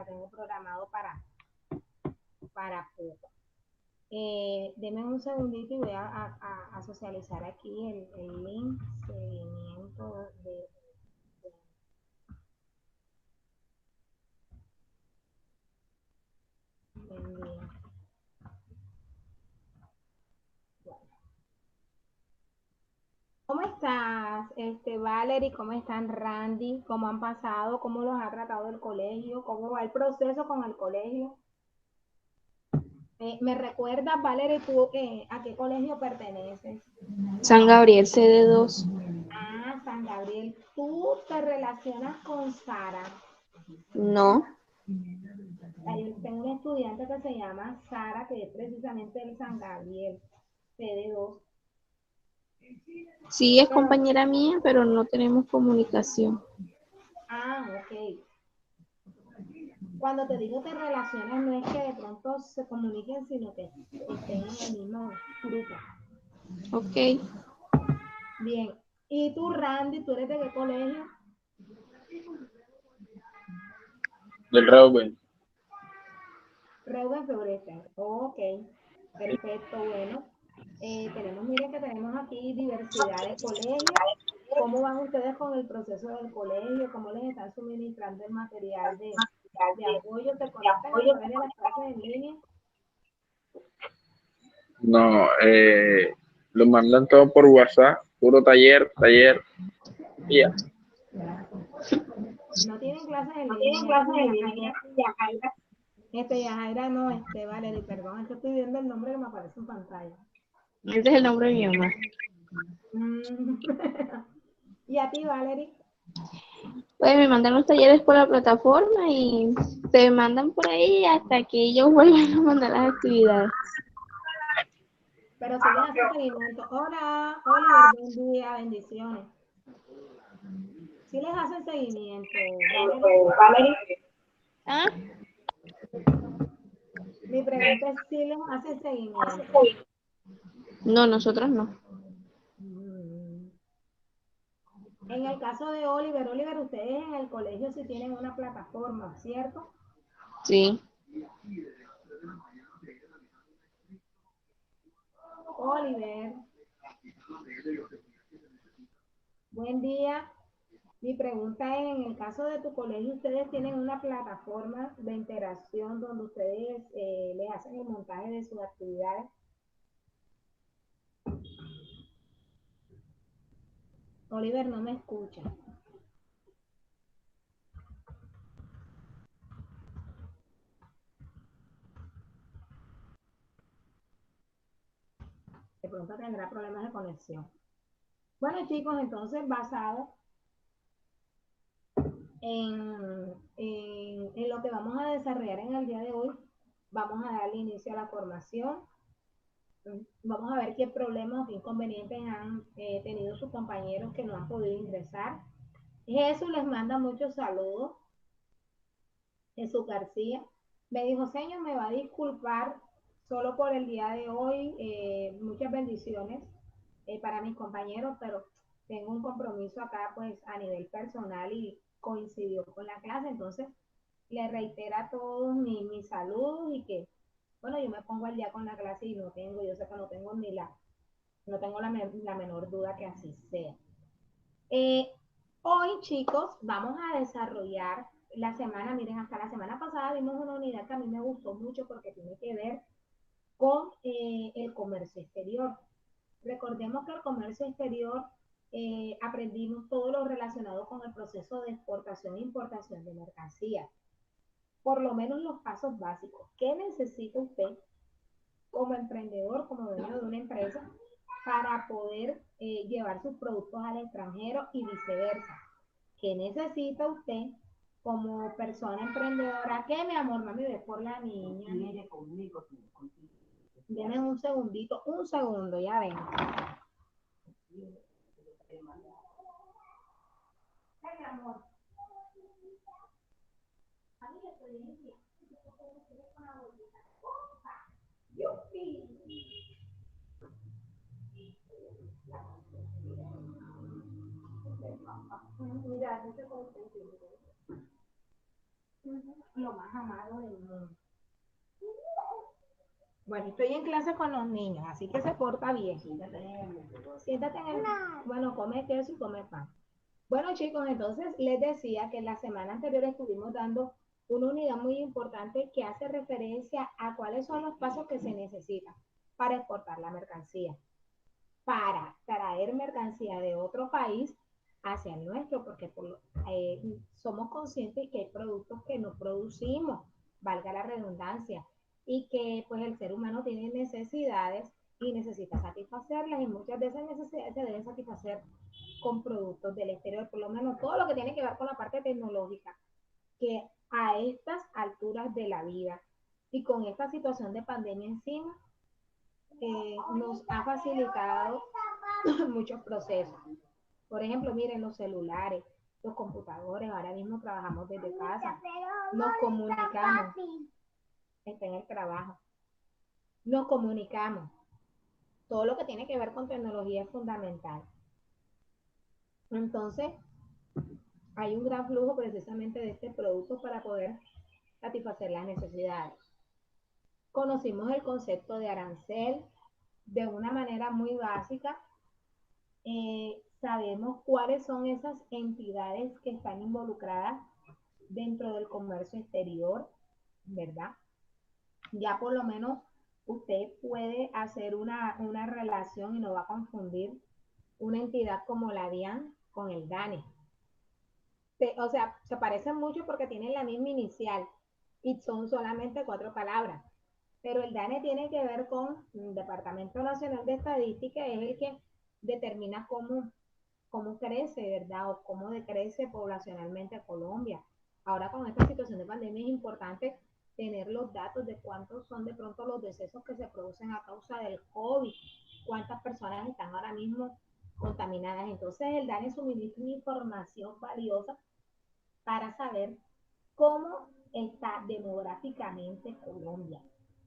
la tengo programado para poco. Deme un segundito y voy a socializar aquí el link, seguimiento de buen día. ¿Cómo estás, Valerie? ¿Cómo están, Randy? ¿Cómo han pasado? ¿Cómo los ha tratado el colegio? ¿Cómo va el proceso con el colegio? ¿Me recuerdas, Valerie, tú a qué colegio perteneces? San Gabriel, CD2. Ah, San Gabriel. ¿Tú te relacionas con Sara? No. Yo tengo una estudiante que se llama Sara, que es precisamente del San Gabriel, CD2. Sí, es Pero, compañera mía, pero no tenemos comunicación. ok. Cuando te digo te relacionas, no es que de pronto se comuniquen, sino que estén en el mismo grupo. Ok. Bien. ¿Y tú, Randy, tú eres de qué colegio? Del Reuben. Reuben Floresta. Ok. Perfecto, bueno. Miren que tenemos aquí diversidad de colegios. ¿Cómo van ustedes con el proceso del colegio? ¿Cómo les están suministrando el material de apoyo? ¿Se conectan a través de las clases en línea? No, lo mandan todo por WhatsApp, puro taller, y ya. No tienen clases en línea, ya tú, Yajaira. Yajaira no, Valerie, perdón, es que estoy viendo el nombre que me aparece en pantalla. Ese es el nombre de mi mamá. ¿Y a ti, Valerie? Pues me mandan los talleres por la plataforma y se mandan por ahí hasta que ellos vuelvan a mandar las actividades. Pero si les hacen seguimiento. Hola, Oliver, buen día, bendiciones. Si les hacen seguimiento, Valerie. ¿Ah? Mi pregunta es si les hacen seguimiento. No, nosotros no. En el caso de Oliver, ustedes en el colegio sí tienen una plataforma, ¿cierto? Sí. Oliver, buen día. Mi pregunta es, en el caso de tu colegio, ¿ustedes tienen una plataforma de interacción donde ustedes les hacen el montaje de sus actividades? Oliver no me escucha. De pronto tendrá problemas de conexión. Bueno, chicos, entonces basado en lo que vamos a desarrollar en el día de hoy, vamos a darle inicio a la formación. Vamos a ver qué problemas o qué inconvenientes han tenido sus compañeros que no han podido ingresar. Jesús les manda muchos saludos. Jesús García me dijo, Señor, me va a disculpar solo por el día de hoy. Muchas bendiciones para mis compañeros, pero tengo un compromiso acá pues a nivel personal y coincidió con la clase, entonces le reitero a todos mis saludos y que, bueno, yo me pongo al día con la clase y yo sé que no tengo no tengo la menor duda que así sea. Hoy, chicos, vamos a desarrollar la semana, miren, hasta la semana pasada vimos una unidad que a mí me gustó mucho porque tiene que ver con el comercio exterior. Recordemos que el comercio exterior aprendimos todo lo relacionado con el proceso de exportación e importación de mercancías. Por lo menos los pasos básicos. ¿Qué necesita usted como emprendedor, como dueño de una empresa, para poder llevar sus productos al extranjero y viceversa? ¿Qué necesita usted como persona emprendedora? ¿Qué, mi amor? Mami, ves por la niña. Denme un segundito, un segundo, ya ven. Ay, mi amor. A mí le estoy diciendo. ¡Yupi! Mira, no se concentre. lo más amado del mundo. Bueno, estoy en clase con los niños, así que se porta bien. Siéntate en el... Bueno, come queso y come pan. Bueno, chicos, entonces les decía que la semana anterior estuvimos dando una unidad muy importante que hace referencia a cuáles son los pasos que se necesitan para exportar la mercancía, para traer mercancía de otro país hacia el nuestro, porque somos conscientes que hay productos que no producimos, valga la redundancia, y que pues el ser humano tiene necesidades y necesita satisfacerlas, y muchas de esas necesidades se deben satisfacer con productos del exterior, por lo menos todo lo que tiene que ver con la parte tecnológica, que a estas alturas de la vida y con esta situación de pandemia encima, nos ha facilitado muchos procesos. Por ejemplo, miren los celulares, los computadores, ahora mismo trabajamos desde casa, nos comunicamos, está en el trabajo, nos comunicamos. Todo lo que tiene que ver con tecnología es fundamental. Entonces, hay un gran flujo precisamente de este producto para poder satisfacer las necesidades. Conocimos el concepto de arancel de una manera muy básica. Sabemos cuáles son esas entidades que están involucradas dentro del comercio exterior, ¿verdad? Ya por lo menos usted puede hacer una relación y no va a confundir una entidad como la DIAN con el DANE. O sea, se parecen mucho porque tienen la misma inicial y son solamente 4 palabras. Pero el DANE tiene que ver con el Departamento Nacional de Estadística, es el que determina cómo crece, ¿verdad? O cómo decrece poblacionalmente Colombia. Ahora con esta situación de pandemia es importante tener los datos de cuántos son de pronto los decesos que se producen a causa del COVID, cuántas personas están ahora mismo contaminadas. Entonces el DANE suministra información valiosa para saber cómo está demográficamente Colombia,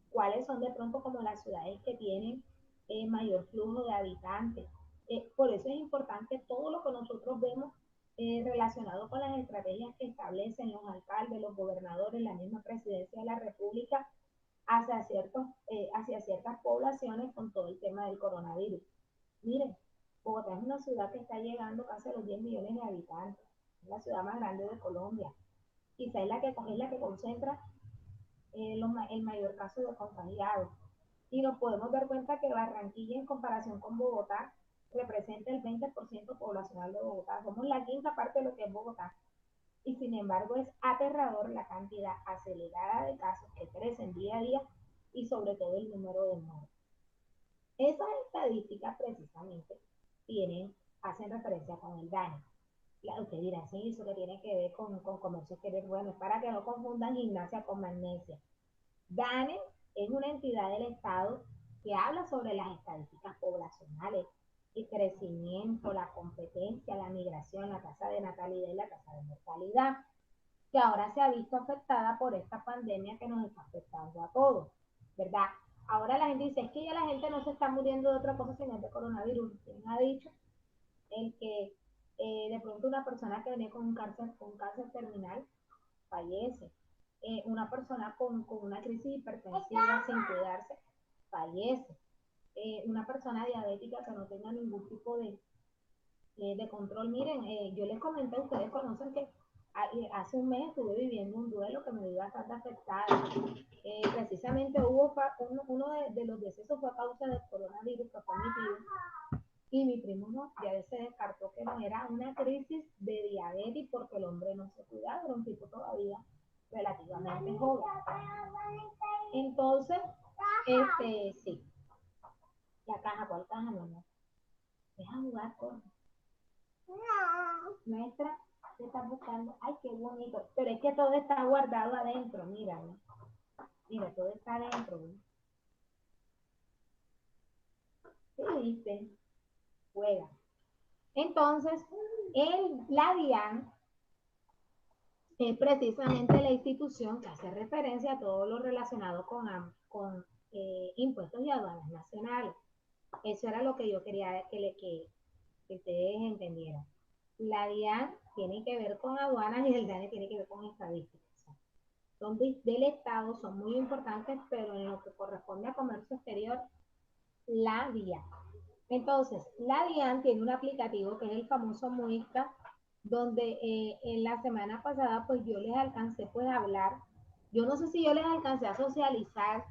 cuáles son de pronto como las ciudades que tienen mayor flujo de habitantes. Por eso es importante todo lo que nosotros vemos relacionado con las estrategias que establecen los alcaldes, los gobernadores, la misma presidencia de la República hacia ciertas poblaciones con todo el tema del coronavirus. Miren, Bogotá es una ciudad que está llegando casi a los 10 millones de habitantes, es la ciudad más grande de Colombia. Quizá es la que concentra el mayor caso de contagiados. Y nos podemos dar cuenta que Barranquilla, en comparación con Bogotá, representa el 20% poblacional de Bogotá. Somos la quinta parte de lo que es Bogotá. Y sin embargo es aterrador la cantidad acelerada de casos que crecen día a día y sobre todo el número de muertos. Esas estadísticas precisamente hacen referencia con el daño. Usted dirá, sí, eso que tiene que ver con comercio exterior. Bueno, es para que no confundan gimnasia con magnesia. DANE es una entidad del Estado que habla sobre las estadísticas poblacionales, el crecimiento, la competencia, la migración, la tasa de natalidad y la tasa de mortalidad, que ahora se ha visto afectada por esta pandemia que nos está afectando a todos, ¿verdad? Ahora la gente dice, es que ya la gente no se está muriendo de otra cosa sino de coronavirus. ¿Quién ha dicho? El que de pronto una persona que viene con cáncer terminal fallece. Una persona con una crisis hipertensiva sin cuidarse fallece. Una persona diabética que no tenga ningún tipo de control. Miren, yo les comenté, ustedes conocen que hace un mes estuve viviendo un duelo que me dio bastante afectada. Precisamente uno de los decesos fue a causa del coronavirus, que fue mi tío. Y mi primo no, ya se descartó que no era una crisis de diabetes porque el hombre no se cuidaba, era un tipo todavía relativamente joven. Entonces, sí. La caja, ¿cuál caja, mi amor? Deja jugar con nuestra, te estás buscando. Ay, qué bonito. Pero es que todo está guardado adentro, mira, ¿no? Mira, todo está adentro, ¿no? ¿Qué viste? Juega. Entonces, la DIAN es precisamente la institución que hace referencia a todo lo relacionado con impuestos y aduanas nacionales. Eso era lo que yo quería que ustedes entendieran. La DIAN tiene que ver con aduanas y el DANE tiene que ver con estadísticas. son del Estado, son muy importantes, pero en lo que corresponde a comercio exterior, la DIAN. Entonces, la DIAN tiene un aplicativo que es el famoso Muisca, donde en la semana pasada pues yo les alcancé pues a hablar, yo no sé si yo les alcancé a socializar,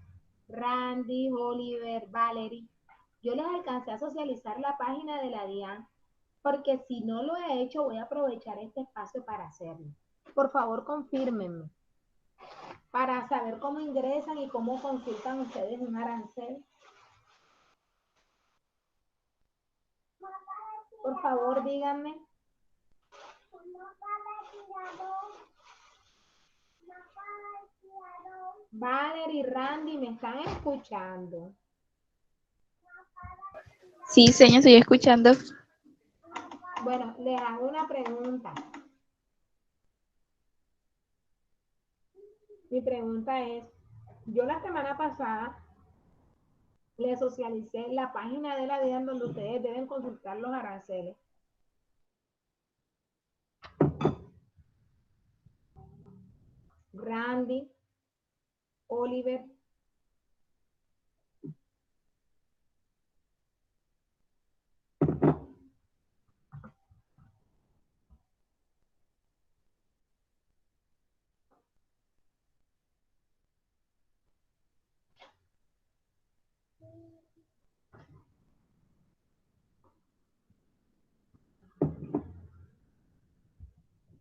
Randy, Oliver, Valerie, yo les alcancé a socializar la página de la DIAN, porque si no lo he hecho voy a aprovechar este espacio para hacerlo. Por favor, confírmenme para saber cómo ingresan y cómo consultan ustedes un arancel. Por favor, díganme. Valerie y Randy, ¿me están escuchando? Sí, señor, estoy escuchando. Bueno, les hago una pregunta. Mi pregunta es, yo la semana pasada les socialicé la página de la DIAN donde ustedes deben consultar los aranceles. Randy, Oliver,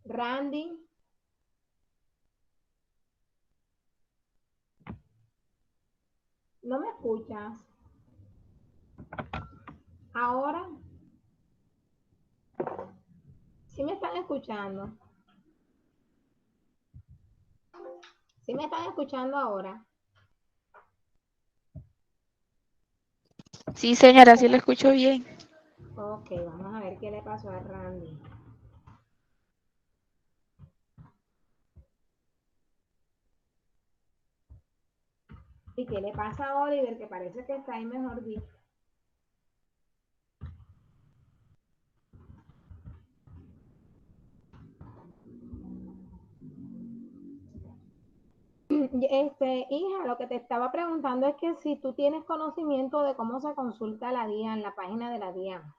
Randy, ¿no me escuchas? Ahora, ¿sí me están escuchando? ¿Sí me están escuchando ahora? Sí, señora, sí lo escucho bien. Ok, vamos a ver qué le pasó a Randy. ¿Y qué le pasa a Oliver? Que parece que está ahí, mejor dicho. Hija, lo que te estaba preguntando es que si tú tienes conocimiento de cómo se consulta la DIAN, la página de la DIAN.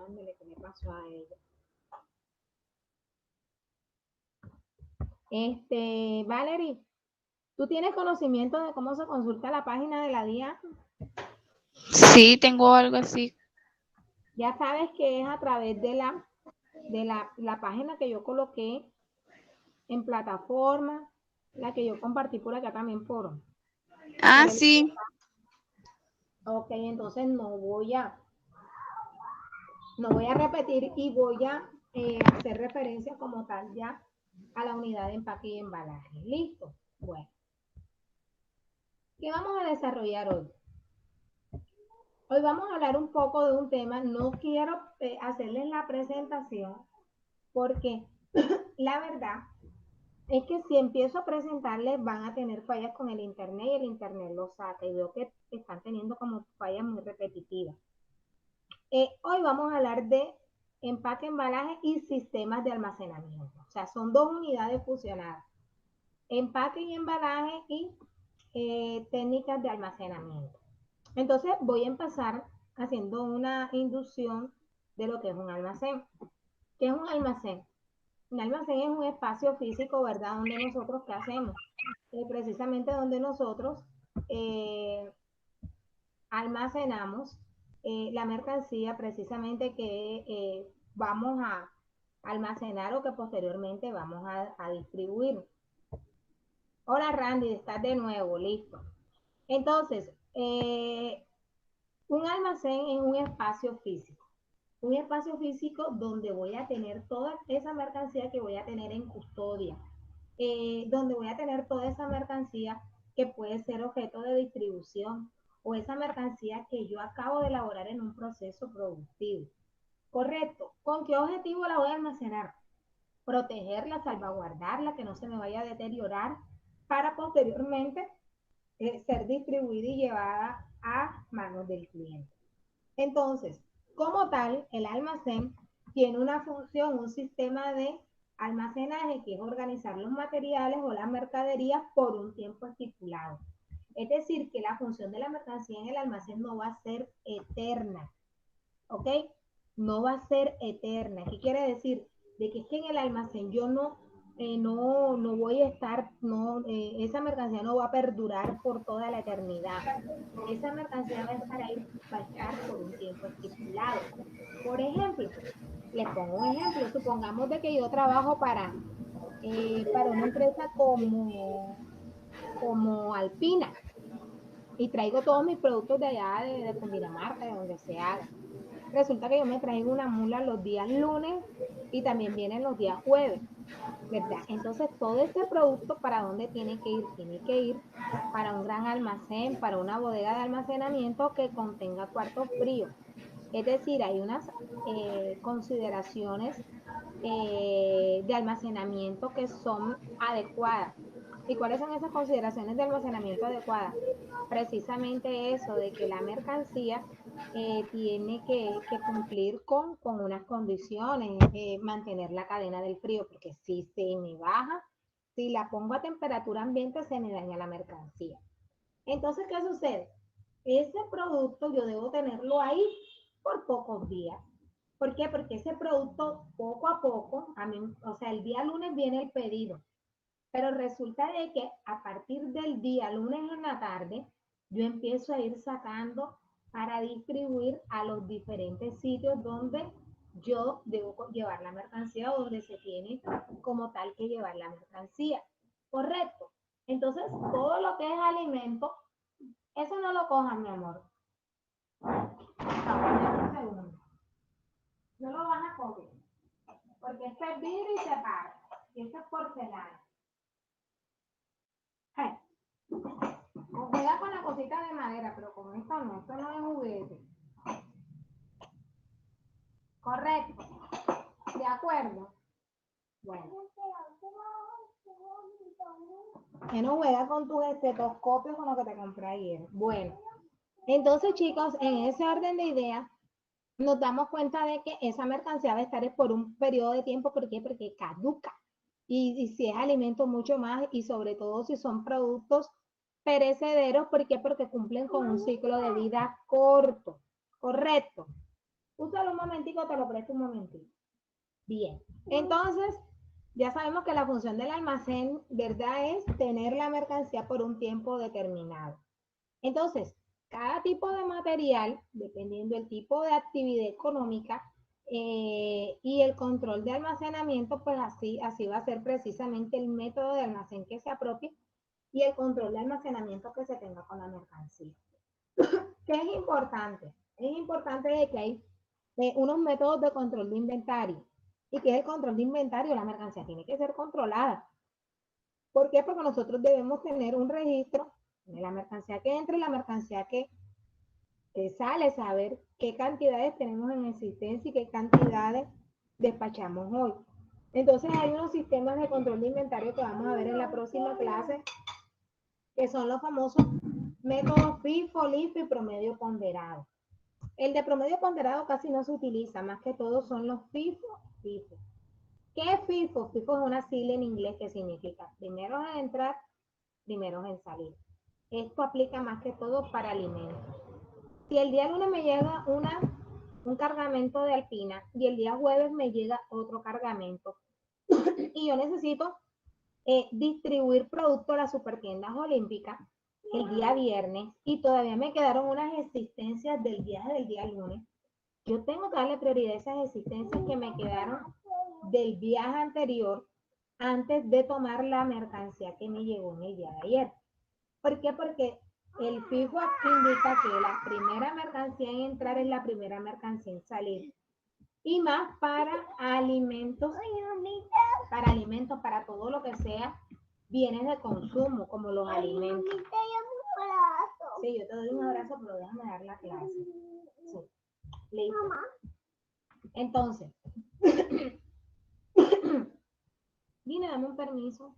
Ándale, ¿qué le pasó a ella? Valerie, ¿tú tienes conocimiento de cómo se consulta la página de la DIAN? Sí, tengo algo así. Ya sabes que es a través de la página que yo coloqué en plataforma, la que yo compartí por acá también por Ah, el... sí. Ok, entonces no voy a repetir y voy a hacer referencia como tal ya a la unidad de empaque y embalaje. ¿Listo? Bueno, ¿qué vamos a desarrollar hoy? Hoy vamos a hablar un poco de un tema, no quiero hacerles la presentación porque la verdad es que si empiezo a presentarles van a tener fallas con el internet y el internet lo saca y veo que están teniendo como fallas muy repetitivas. Hoy vamos a hablar de empaque, embalaje y sistemas de almacenamiento. O sea, son dos unidades fusionadas. Empaque y embalaje y técnicas de almacenamiento. Entonces voy a empezar haciendo una inducción de lo que es un almacén. ¿Qué es un almacén? Un almacén es un espacio físico, ¿verdad? Donde nosotros, ¿qué hacemos? Precisamente donde nosotros eh, almacenamos la mercancía precisamente que vamos a almacenar o que posteriormente vamos a distribuir. Hola Randy, estás de nuevo, listo. Entonces, un almacén es un espacio físico. Un espacio físico donde voy a tener toda esa mercancía que voy a tener en custodia, donde voy a tener toda esa mercancía que puede ser objeto de distribución o esa mercancía que yo acabo de elaborar en un proceso productivo. Correcto. ¿Con qué objetivo la voy a almacenar? Protegerla, salvaguardarla, que no se me vaya a deteriorar, para posteriormente ser distribuida y llevada a manos del cliente. Entonces, como tal, el almacén tiene una función, un sistema de almacenaje que es organizar los materiales o las mercaderías por un tiempo estipulado. Es decir, que la función de la mercancía en el almacén no va a ser eterna, ¿ok? No va a ser eterna. ¿Qué quiere decir? De que es que en el almacén yo no voy a estar, esa mercancía no va a perdurar por toda la eternidad. Esa mercancía va a estar ahí, va a estar por un tiempo estipulado. Por ejemplo, les pongo un ejemplo, supongamos de que yo trabajo para una empresa como Alpina y traigo todos mis productos de allá, de Cundinamarca, de donde se haga. Resulta que yo me traigo una mula los días lunes y también vienen los días jueves, ¿verdad? Entonces, todo ese producto, ¿para dónde tiene que ir? Tiene que ir para un gran almacén, para una bodega de almacenamiento que contenga cuartos fríos. Es decir, hay unas consideraciones de almacenamiento que son adecuadas. ¿Y cuáles son esas consideraciones de almacenamiento adecuadas? Precisamente eso, de que la mercancía tiene que cumplir con unas condiciones, mantener la cadena del frío, porque si se me baja, si la pongo a temperatura ambiente, se me daña la mercancía. Entonces, ¿qué sucede? Ese producto yo debo tenerlo ahí por pocos días. ¿Por qué? Porque ese producto poco a poco, o sea, el día lunes viene el pedido, pero resulta de que a partir del día lunes en la tarde, yo empiezo a ir sacando para distribuir a los diferentes sitios donde yo debo llevar la mercancía o donde se tiene como tal que llevar la mercancía. ¿Correcto? Entonces, todo lo que es alimento, eso no lo cojan, mi amor. Un segundo. No lo van a coger, porque esto es vidrio y se para, y esto es porcelana. Hey. Juega con la cosita de madera, pero con esto no es juguete. Correcto. ¿De acuerdo? Bueno. Que no juega con tus estetoscopios con lo que te compré ayer. Bueno. Entonces, chicos, en ese orden de ideas, nos damos cuenta de que esa mercancía va a estar por un periodo de tiempo. ¿Por qué? Porque caduca. Y si es alimento, mucho más. Y sobre todo si son productos perecederos. ¿Por qué? Porque cumplen con un ciclo de vida corto. Correcto. Úsalo un momentico, te lo presto un momentito. Bien. Entonces, ya sabemos que la función del almacén, ¿verdad? Es tener la mercancía por un tiempo determinado. Entonces, cada tipo de material, dependiendo del tipo de actividad económica y el control de almacenamiento, pues así va a ser precisamente el método de almacén que se apropie y el control de almacenamiento que se tenga con la mercancía. ¿Qué es importante? Es importante de que hay unos métodos de control de inventario. ¿Y qué es el control de inventario? La mercancía tiene que ser controlada. ¿Por qué? Porque nosotros debemos tener un registro de la mercancía que entra y la mercancía que sale, saber qué cantidades tenemos en existencia y qué cantidades despachamos hoy. Entonces hay unos sistemas de control de inventario que vamos a ver en la próxima clase, que son los famosos métodos FIFO, LIFO y promedio ponderado. El de promedio ponderado casi no se utiliza, más que todo son los FIFO. ¿Qué es FIFO? FIFO es una sigla en inglés que significa primeros en entrar, primeros en salir. Esto aplica más que todo para alimentos. Si el día lunes me llega un cargamento de Alpina y el día jueves me llega otro cargamento y yo necesito distribuir producto a las supertiendas olímpicas el día viernes y todavía me quedaron unas existencias del viaje del día lunes, yo tengo que darle prioridad a esas existencias que me quedaron del viaje anterior antes de tomar la mercancía que me llegó en el día de ayer. ¿Por qué? Porque el FIFO indica que la primera mercancía en entrar es la primera mercancía en salir. Y más para alimentos, para todo lo que sea bienes de consumo, como los alimentos. Sí, yo te doy un abrazo, pero déjame dar la clase. Sí. Listo. Entonces, Dime, dame un permiso.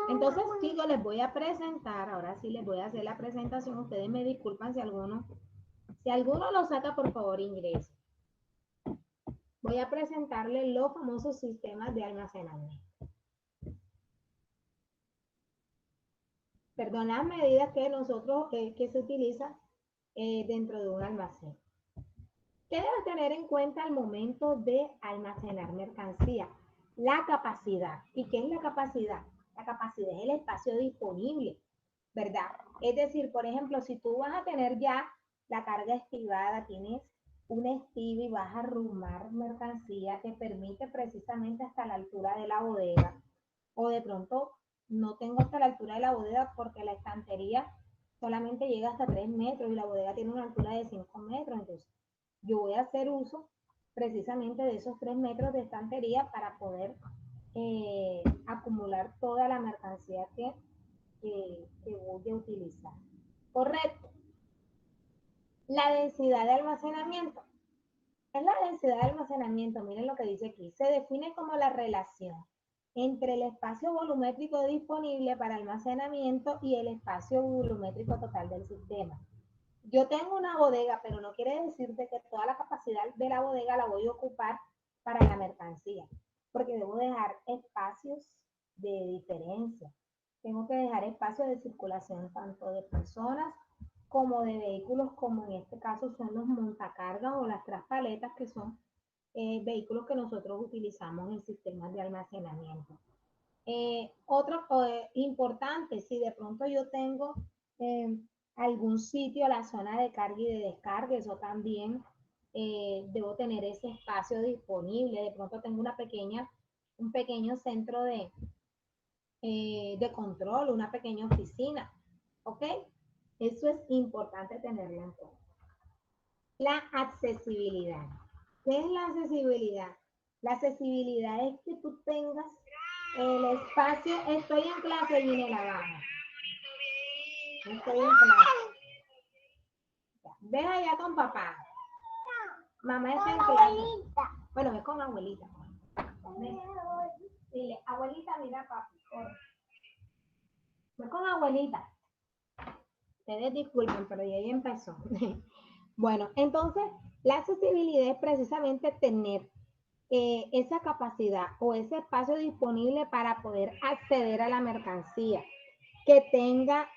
Entonces, chicos, les voy a presentar, ahora sí les voy a hacer la presentación. Ustedes me disculpan si alguno lo saca, por favor, ingrese. Voy a presentarles los famosos sistemas de almacenamiento. Perdón, las medidas que nosotros, que se utilizan dentro de un almacén. ¿Qué debes tener en cuenta al momento de almacenar mercancía? La capacidad. ¿Y qué es la capacidad? La capacidad es el espacio disponible, ¿verdad? Es decir, por ejemplo, si tú vas a tener ya la carga estivada, tienes un estivo y vas a arrumar mercancía, te permite precisamente hasta la altura de la bodega, o de pronto no tengo hasta la altura de la bodega porque la estantería solamente llega hasta 3 metros y la bodega tiene una altura de 5 metros, entonces yo voy a hacer uso precisamente de esos 3 metros de estantería para poder acumular toda la mercancía que voy a utilizar. Correcto. La densidad de almacenamiento. ¿Qué es la densidad de almacenamiento? Miren lo que dice aquí. Se define como la relación entre el espacio volumétrico disponible para almacenamiento y el espacio volumétrico total del sistema. Yo tengo una bodega, pero no quiere decir de que toda la capacidad de la bodega la voy a ocupar para la mercancía, porque debo dejar espacios de diferencia. Tengo que dejar espacios de circulación tanto de personas como de vehículos, como en este caso son los montacargas o las traspaletas, que son vehículos que nosotros utilizamos en sistemas de almacenamiento. Otro importante, si de pronto yo tengo eh, algún sitio, la zona de carga y de descarga, eso también debo tener ese espacio disponible. De pronto tengo un pequeño centro de control, una pequeña oficina, ¿ok? Eso es importante tenerlo en cuenta. La accesibilidad. ¿Qué es la accesibilidad? La accesibilidad es que tú tengas el espacio. Estoy en clase, viene la baja. Estoy en clase. Ven allá con papá. Mamá está en clase. Bueno, es con abuelita. Dile, abuelita, mira papi. Ve con abuelita. Ustedes disculpen, pero ya empezó. Bueno, entonces, la accesibilidad es precisamente tener esa capacidad o ese espacio disponible para poder acceder a la mercancía, que tenga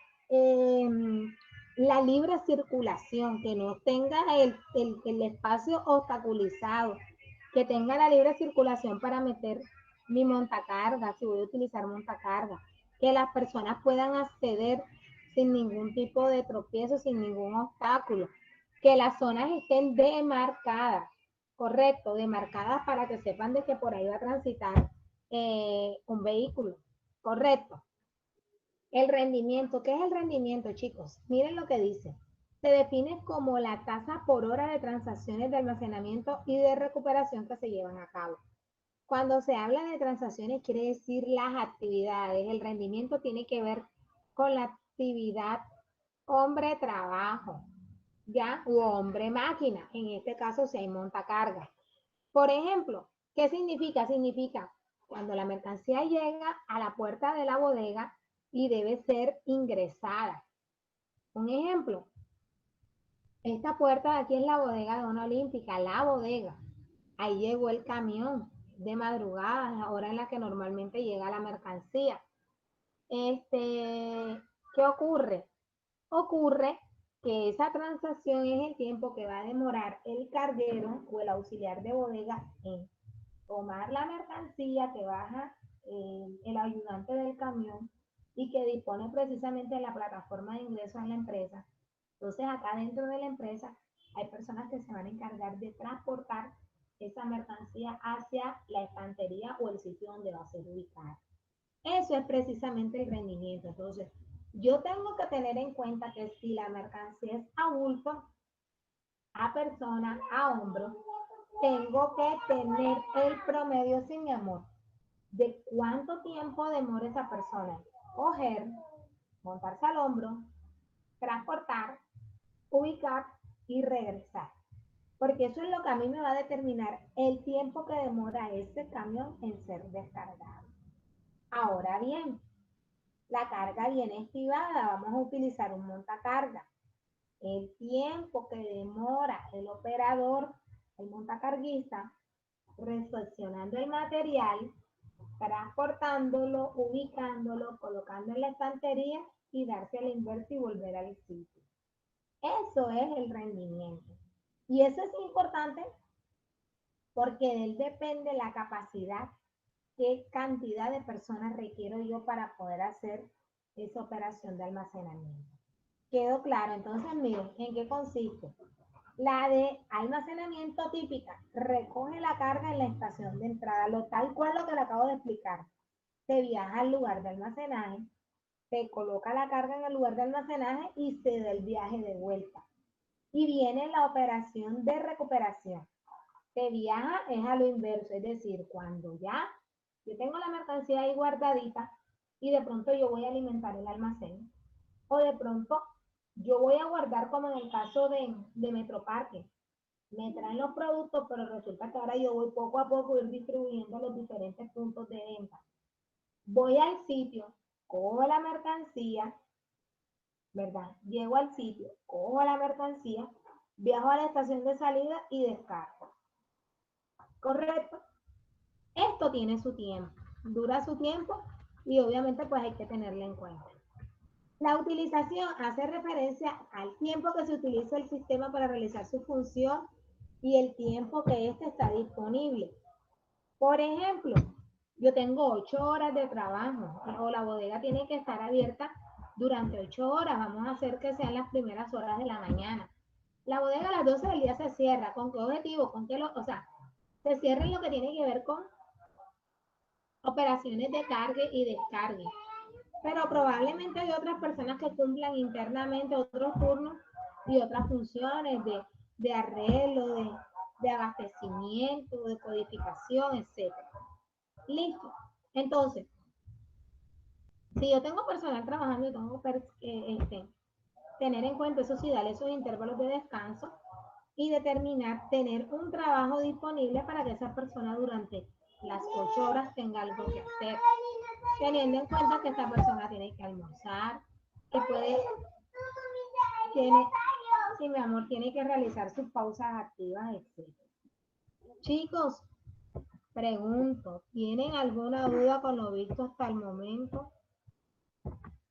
la libre circulación, que no tenga el espacio obstaculizado, que tenga la libre circulación para meter mi montacarga, si voy a utilizar montacarga, que las personas puedan acceder sin ningún tipo de tropiezo, sin ningún obstáculo, que las zonas estén demarcadas, correcto, demarcadas para que sepan de que por ahí va a transitar un vehículo, correcto. El rendimiento, ¿qué es el rendimiento, chicos? Miren lo que dice. Se define como la tasa por hora de transacciones de almacenamiento y de recuperación que se llevan a cabo. Cuando se habla de transacciones, quiere decir las actividades. El rendimiento tiene que ver con la actividad hombre-trabajo, ¿ya? O hombre-máquina. En este caso, si hay montacarga. Por ejemplo, ¿qué significa? Significa cuando la mercancía llega a la puerta de la bodega y debe ser ingresada. Un ejemplo, esta puerta de aquí es la bodega de Zona Olímpica, la bodega. Ahí llegó el camión de madrugada, la hora en la que normalmente llega la mercancía. ¿Qué ocurre? Ocurre que esa transacción es el tiempo que va a demorar el carguero o el auxiliar de bodega en tomar la mercancía que baja el ayudante del camión y que dispone precisamente de la plataforma de ingreso en la empresa. Entonces, acá dentro de la empresa hay personas que se van a encargar de transportar esa mercancía hacia la estantería o el sitio donde va a ser ubicada. Eso es precisamente el rendimiento. Entonces, yo tengo que tener en cuenta que si la mercancía es a bulto, a persona, a hombro, tengo que tener el promedio, sin mi amor, de cuánto tiempo demora esa persona en coger, montarse al hombro, transportar, ubicar y regresar. Porque eso es lo que a mí me va a determinar el tiempo que demora ese camión en ser descargado. Ahora bien, la carga viene estivada, vamos a utilizar un montacarga. El tiempo que demora el operador, el montacarguista, recepcionando el material, transportándolo, ubicándolo, colocando en la estantería y darse a la inversa y volver al sitio. Eso es el rendimiento. Y eso es importante porque de él depende la capacidad, qué cantidad de personas requiero yo para poder hacer esa operación de almacenamiento. ¿Quedó claro? Entonces, miren, ¿en qué consiste? La de almacenamiento típica recoge la carga en la estación de entrada, lo tal cual lo que le acabo de explicar. Se viaja al lugar de almacenaje, se coloca la carga en el lugar de almacenaje y se da el viaje de vuelta. Y viene la operación de recuperación. Se viaja es a lo inverso, es decir, cuando ya yo tengo la mercancía ahí guardadita y de pronto yo voy a alimentar el almacén, o de pronto yo voy a guardar como en el caso de Metroparque. Me traen los productos, pero resulta que ahora yo voy poco a poco a ir distribuyendo los diferentes puntos de venta. Voy al sitio, cojo la mercancía, ¿verdad? Llego al sitio, cojo la mercancía, viajo a la estación de salida y descargo. ¿Correcto? Esto tiene su tiempo, dura su tiempo y obviamente pues hay que tenerlo en cuenta. La utilización hace referencia al tiempo que se utiliza el sistema para realizar su función y el tiempo que éste está disponible. Por ejemplo, yo tengo 8 horas de trabajo o la bodega tiene que estar abierta durante 8 horas. Vamos a hacer que sean las primeras horas de la mañana. La bodega a las 12 del día se cierra. ¿Con qué objetivo? ¿Con qué o sea, se cierra en lo que tiene que ver con operaciones de cargue y descargue. Pero probablemente hay otras personas que cumplan internamente otros turnos y otras funciones de arreglo, de abastecimiento, de codificación, etc. Listo. Entonces, si yo tengo personal trabajando, yo tengo que tener en cuenta eso sí, darle esos intervalos de descanso y determinar, tener un trabajo disponible para que esa persona durante las 8 horas tenga algo que hacer, teniendo en cuenta que esa persona tiene que almorzar, que tiene, sí, mi amor, tiene que realizar sus pausas activas, etc. Chicos, pregunto, ¿tienen alguna duda con lo visto hasta el momento?